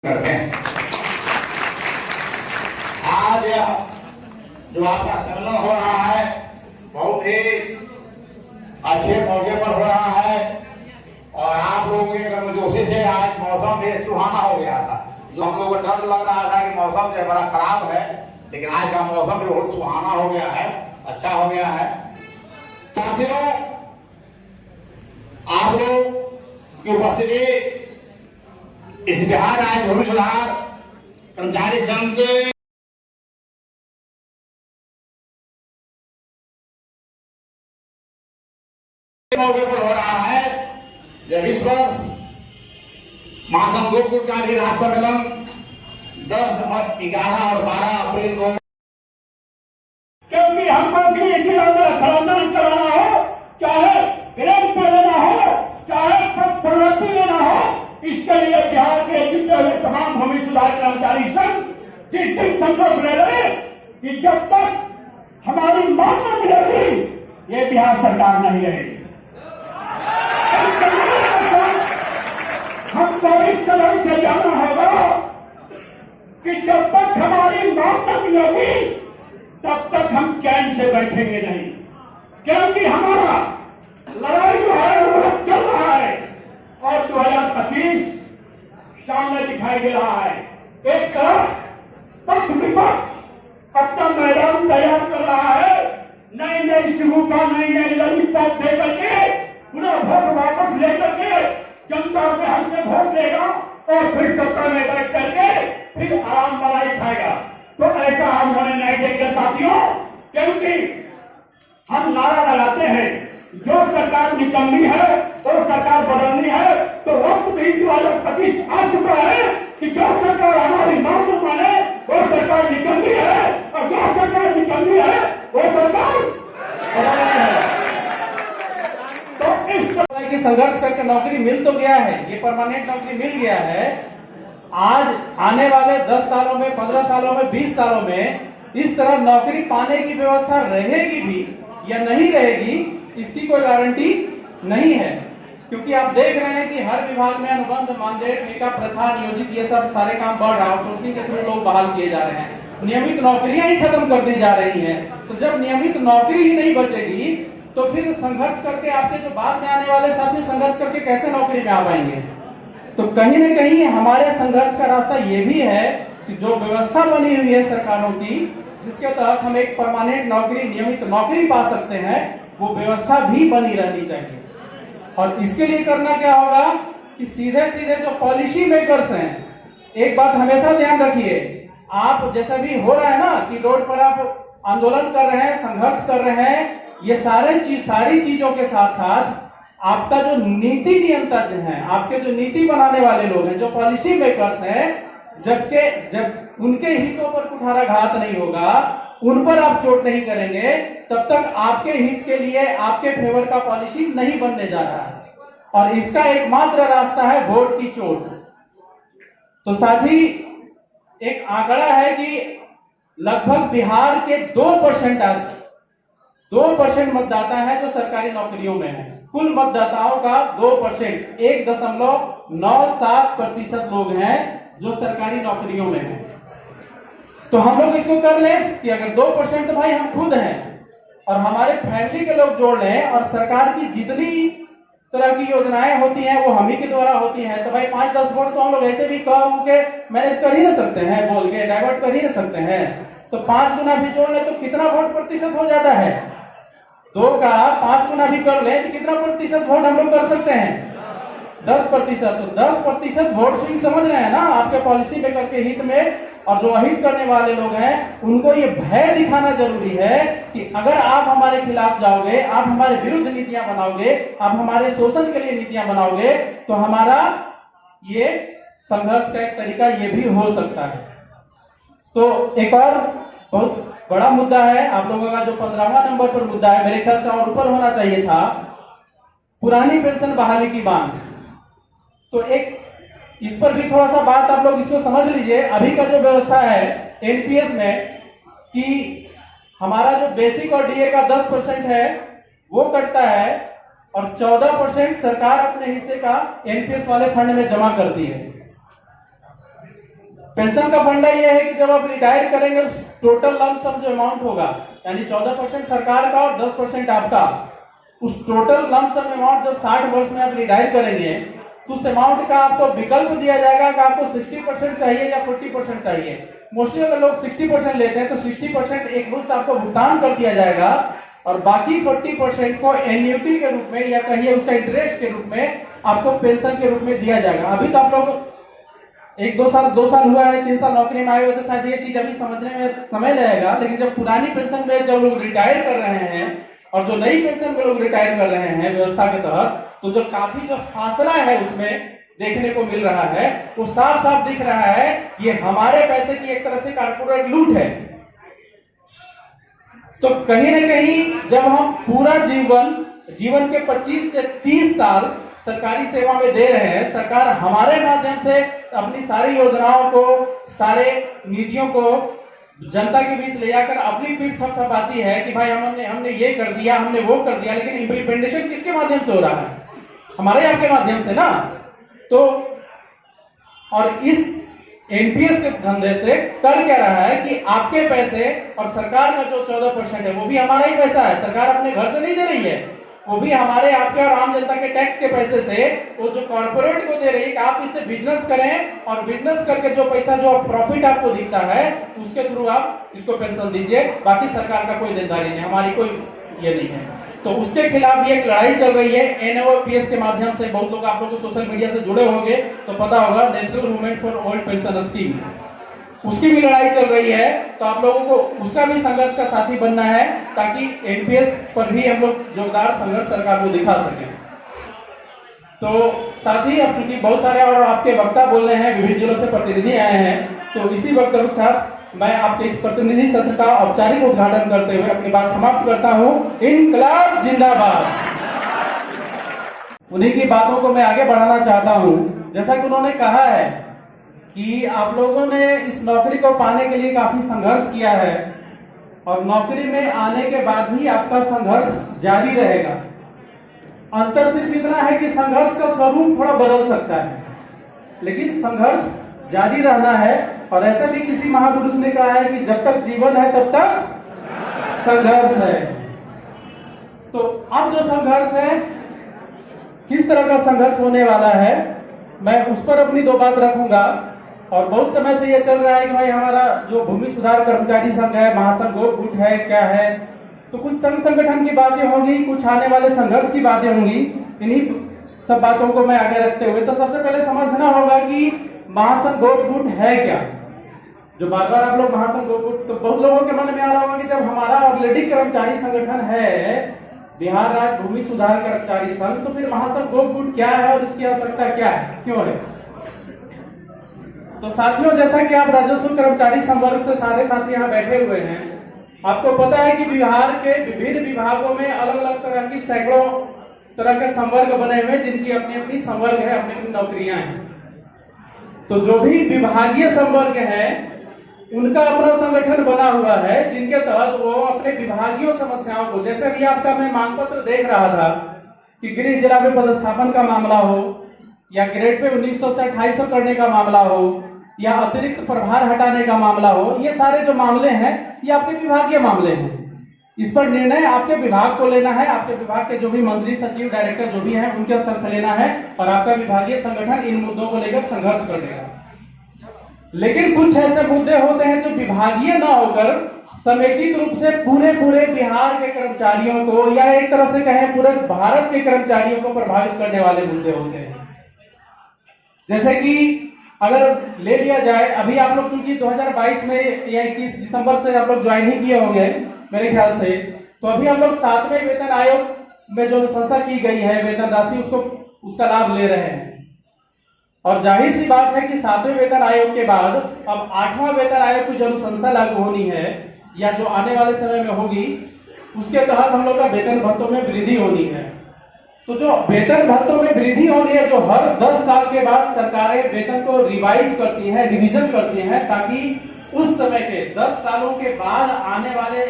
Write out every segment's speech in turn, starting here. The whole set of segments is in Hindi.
करते हैं। आज जो आपका सम्मेलन हो रहा है बहुत ही अच्छे मौके पर हो रहा है और आप लोगों के गर्मजोशी से आज मौसम भी सुहाना हो गया था। जो हम लोगों को डर लग रहा था कि मौसम जो बड़ा खराब है, लेकिन आज का मौसम भी बहुत सुहाना हो गया है, अच्छा हो गया है। साथियों, आप लोग की उपस्थिति इस बिहार राज्य भूमि सुधार कर्मचारी संघ के मौके पर हो रहा है। जब इस वर्ष महासंघ गोकुल का भी राज्य सम्मेलन 10, 11 और 12 अप्रैल को, क्योंकि हमको भी खनन कराना हो, चाहे ग्रेड पे लेना हो, चाहे प्रोन्नति लेना हो, इसके लिए बिहार के जितने हुए तमाम भूमि सुधार कर्मचारी संघ जिस दिन संकल्प ले रहे कि जब तक हमारी मांग न मिलेगी ये बिहार सरकार नहीं रहेगी। हमको इस तरह से जाना होगा कि जब तक हमारी मांग न मिलेगी तब तक हम चैन से बैठेंगे नहीं, क्योंकि हमारा लड़ाई जो है वो चल रहा है और 2025 सामने दिखाई दे रहा है। एक तरफ पक्ष विपक्ष अपना मैदान तैयार कर रहा है, नई नई शिवूपा नई नई ललिता दे करके पुनः वोट वापस लेकर के जनता से हमसे वोट लेगा और फिर सत्ता में बैठ करके फिर आराम मलाई खाएगा। तो ऐसा हम होने नहीं देंगे साथियों, क्योंकि हम नारा लगाते हैं जो सरकार निकलनी है वो सरकार बदलनी है, तो वक्त भी 2025 आ चुका है कि जो सरकार हमारी मांग को माने वो सरकार निकलनी है और जो सरकार निकलनी है वो सरकार बदलनी है। तो इस तरह की संघर्ष करके नौकरी मिल तो गया है, ये परमानेंट नौकरी मिल गया है। आज आने वाले 10 सालों में, 15 सालों में, 20 सालों में इस तरह नौकरी पाने की व्यवस्था रहेगी भी या नहीं रहेगी, इसकी कोई गारंटी नहीं है। क्योंकि आप देख रहे हैं कि हर विभाग में अनुबंध, मानदेय, ठेका प्रथा, नियोजित, ये सब सारे काम बढ़ रहा है। आउटसोर्सिंग के थ्रू लोग बहाल किए जा रहे हैं, नियमित नौकरियां ही खत्म कर दी जा रही हैं। तो जब नियमित नौकरी ही नहीं बचेगी तो फिर संघर्ष करके आपके जो बाद में आने वाले साथी संघर्ष करके कैसे नौकरी में आ पाएंगे? तो कहीं न कहीं हमारे संघर्ष का रास्ता ये भी है कि जो व्यवस्था बनी हुई है सरकारों की, जिसके तहत हम एक परमानेंट नौकरी, नियमित नौकरी पा सकते हैं, वो व्यवस्था भी बनी रहनी चाहिए। और इसके लिए करना क्या होगा कि सीधे सीधे जो पॉलिसी मेकर्स हैं, एक बात हमेशा ध्यान रखिए, आप जैसा भी हो रहा है ना कि रोड पर आप आंदोलन कर रहे हैं, संघर्ष कर रहे हैं, ये सारी चीजों के साथ साथ आपका जो नीति नियंत्रक हैं, आपके जो नीति बनाने वाले लोग हैं, जो पॉलिसी मेकर्स हैं, जब उनके हितों पर कुठाराघात नहीं होगा, उन पर आप चोट नहीं करेंगे, तब तक आपके हित के लिए आपके फेवर का पॉलिसी नहीं बनने जा रहा है। और इसका एकमात्र रास्ता है वोट की चोट। तो साथ ही एक आंकड़ा है कि लगभग बिहार के 2% मतदाता है जो सरकारी नौकरियों में है। कुल मतदाताओं का 2%, 1.97% लोग हैं जो सरकारी नौकरियों में हैं। तो हम लोग इसको कर लें कि अगर 2% तो भाई हम खुद हैं और हमारे फैमिली के लोग जोड़ लें और सरकार की जितनी तरह की योजनाएं होती हैं वो हम ही के द्वारा होती हैं, तो भाई 5-10 वोट तो हम लोग ऐसे भी कह के मैनेज कर ही ना सकते हैं, बोल के डाइवर्ट कर ही ना सकते हैं। तो 5 गुना भी जोड़ लें तो कितना वोट प्रतिशत हो जाता है? 2 का 5 गुना भी कर लें तो कितना प्रतिशत वोट हम लोग कर सकते हैं? 10%। तो 10% वोट स्विंग समझ रहे हैं ना आपके पॉलिसी मेकर के हित में। और जो अहित करने वाले लोग हैं उनको ये भय दिखाना जरूरी है कि अगर आप हमारे खिलाफ जाओगे, आप हमारे विरुद्ध नीतियां बनाओगे, आप हमारे शोषण के लिए नीतियां बनाओगे, तो हमारा ये संघर्ष का एक तरीका ये भी हो सकता है। तो एक और बहुत बड़ा मुद्दा है आप लोगों का, जो 15वां नंबर पर मुद्दा है, मेरे ख्याल से और ऊपर होना चाहिए था, पुरानी पेंशन बहाली की मांग। तो एक इस पर भी थोड़ा सा बात आप लोग इसको समझ लीजिए। अभी का जो व्यवस्था है एनपीएस में कि हमारा जो बेसिक और डीए का 10% है वो कटता है और 14% सरकार अपने हिस्से का एनपीएस वाले फंड में जमा करती है। पेंशन का फंडा यह है कि जब आप रिटायर करेंगे टोटल लम्प सम जो अमाउंट होगा, यानी 14% सरकार का और 10% आपका, उस टोटल लम्प सम अमाउंट जब 60 वर्ष में आप रिटायर करेंगे तो उस अमाउंट का आपको विकल्प दिया जाएगा कि आपको 60% चाहिए या 40% चाहिए। मोस्टली अगर लोग 60% लेते हैं तो 60% एक मुश्त आपको भुगतान कर दिया जाएगा और बाकी 40% को एन्युटी के रूप में या कहिए उसका इंटरेस्ट के रूप में आपको पेंशन के रूप में दिया जाएगा। अभी तो आप लोग 2 साल हुआ है, 3 साल नौकरी में आए हुए तो शायद ये चीज अभी समझने में समय लगेगा, लेकिन जब पुरानी पेंशन में जब लोग रिटायर कर रहे हैं और जो नई पेंशन में लोग रिटायर कर रहे हैं व्यवस्था के तहत, तो जो काफी जो फासला है उसमें देखने को मिल रहा है, वो साफ साफ दिख रहा है कि ये हमारे पैसे की एक तरह से कारपोरेट लूट है। तो कहीं ना कहीं जब हम पूरा जीवन के 25 से 30 साल सरकारी सेवा में दे रहे हैं, सरकार हमारे माध्यम से अपनी सारी योजनाओं को, सारे नीतियों को जनता के बीच ले जाकर अपनी पीठ थपथपाती है कि भाई हमने ये कर दिया, हमने वो कर दिया, लेकिन इम्प्लीमेंटेशन किसके माध्यम से हो रहा है? हमारे आपके माध्यम से ना। तो और इस एनपीएस के धंधे से कर क्या रहा है कि आपके पैसे और सरकार का जो 14% है वो भी हमारा ही पैसा है, सरकार अपने घर से नहीं दे रही है, वो भी हमारे आपके और आम जनता के टैक्स के पैसे से वो जो कॉर्पोरेट को दे रही है कि आप इससे बिजनेस करें और बिजनेस करके जो पैसा जो प्रॉफिट आपको दिखता है उसके थ्रू आप इसको पेंशन दीजिए, बाकी सरकार का कोई देनदारी नहीं, हमारी कोई ये नहीं है। तो उसके खिलाफ ये एक लड़ाई चल रही है एनओपीएस के माध्यम से। बहुत लोग आप लोग सोशल मीडिया से जुड़े होंगे तो पता होगा, national movement for old pension scheme, उसकी भी लड़ाई चल रही है। तो आप लोगों को उसका भी संघर्ष का साथी बनना है ताकि एनपीएस पर भी हम लोग जोरदार संघर्ष सरकार को दिखा सकें। तो साथ ही अब चूंकि बहुत सारे और आपके वक्ता बोल रहे हैं, विभिन्न जिलों से प्रतिनिधि आए हैं, तो इसी वक्तव्य के साथ मैं आपके इस प्रतिनिधि सत्र का औपचारिक उद्घाटन करते हुए अपनी बात समाप्त करता हूं। इनकलाब जिंदाबाद। उन्हीं की बातों को मैं आगे बढ़ाना चाहता हूं। जैसा कि उन्होंने कहा है कि आप लोगों ने इस नौकरी को पाने के लिए काफी संघर्ष किया है और नौकरी में आने के बाद भी आपका संघर्ष जारी रहेगा। अंतर सिर्फ इतना है कि संघर्ष का स्वरूप थोड़ा बदल सकता है, लेकिन संघर्ष जारी रहना है। और ऐसा भी किसी महापुरुष ने कहा है कि जब तक जीवन है तब तक संघर्ष है। तो अब जो संघर्ष है, किस तरह का संघर्ष होने वाला है, मैं उस पर अपनी 2 बात रखूंगा। और बहुत समय से यह चल रहा है कि भाई हमारा जो भूमि सुधार कर्मचारी संघ है, महासंघ गुट है, क्या है, तो कुछ संघ संगठन की बातें होंगी, कुछ आने वाले संघर्ष की बातें होंगी। इन्हीं सब बातों को मैं आगे रखते हुए तो सबसे पहले समझना होगा कि महासंघ गुट है क्या। जो बार बार आप लोग महासंघ गुट, तो बहुत लोगों के मन में आ रहा होगा कि जब हमारा ऑलरेडी कर्मचारी संगठन है बिहार राज्य भूमि सुधार कर्मचारी संघ, तो फिर महासंघ गुट क्या है और इसकी आवश्यकता क्या है, क्यों है। तो साथियों, जैसा कि आप राजस्व कर्मचारी संवर्ग से सारे साथी यहाँ बैठे हुए हैं, आपको पता है कि बिहार के विभिन्न विभागों में अलग अलग तरह की सैकड़ों तरह के संवर्ग बने हुए हैं, जिनकी अपनी अपनी संवर्ग है, अपनी अपनी नौकरियां हैं। तो जो भी विभागीय संवर्ग है उनका अपना संगठन बना हुआ है, जिनके तहत वो अपने विभागीय समस्याओं को, जैसे भी आपका मैं मांग पत्र देख रहा था कि गृह जिला में पदस्थापन का मामला हो या ग्रेड पे 1900 से 2800 करने का मामला हो या अतिरिक्त प्रभार हटाने का मामला हो, ये सारे जो मामले हैं ये आपके विभागीय मामले हैं। इस पर निर्णय आपके विभाग को लेना है, आपके विभाग के जो भी मंत्री, सचिव, डायरेक्टर जो भी हैं उनके स्तर से लेना है और आपका विभागीय संगठन इन मुद्दों को लेकर संघर्ष करेगा। लेकिन कुछ ऐसे मुद्दे होते हैं जो विभागीय न होकर समेकित रूप से पूरे बिहार के कर्मचारियों को या एक तरह से कहें पूरे भारत के कर्मचारियों को प्रभावित करने वाले मुद्दे होते हैं। जैसे कि अगर ले लिया जाए, अभी आप लोग चूंकि 2022 में या 21 दिसंबर से आप लोग ज्वाइन ही किए होंगे मेरे ख्याल से, तो अभी हम लोग 7वें वेतन आयोग में जो अनुशंसा की गई है वेतन राशि, उसका लाभ ले रहे हैं। और जाहिर सी बात है कि 7वें वेतन आयोग के बाद अब 8वां वेतन आयोग की जो अनुशंसा लागू होनी है या जो आने वाले समय में होगी, उसके तहत हम लोग का वेतन भत्तों में वृद्धि होनी है। तो जो वेतन भत्तों में वृद्धि होनी है, जो हर 10 साल के बाद सरकारें वेतन को रिवाइज करती हैं, रिवीजन करती हैं, ताकि उस समय के 10 सालों के बाद आने वाले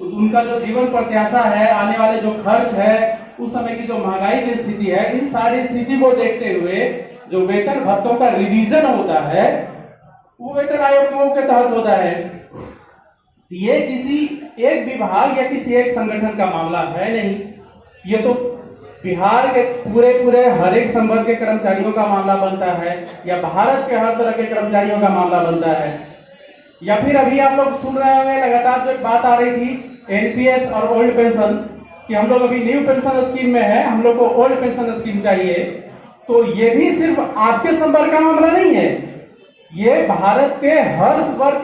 उनका जो जीवन प्रत्याशा है, आने वाले जो खर्च है, उस समय की जो महंगाई की स्थिति है, इन सारी स्थिति को देखते हुए जो वेतन भत्तों का रिवीजन होता है वो वेतन आयोग के तहत होता है। तो ये किसी एक विभाग या किसी एक संगठन का मामला है नहीं, ये तो बिहार के पूरे हर एक संवर्ग के कर्मचारियों का मामला बनता है, या भारत के हर तरह के कर्मचारियों का मामला बनता है। या फिर अभी आप लोग सुन रहे होंगे लगातार जो बात आ रही थी एनपीएस और ओल्ड पेंशन, कि हम लोग अभी न्यू पेंशन स्कीम में है, हम लोग को ओल्ड पेंशन स्कीम चाहिए। तो ये भी सिर्फ आपके संवर्ग का मामला नहीं है, ये भारत के हर वर्ग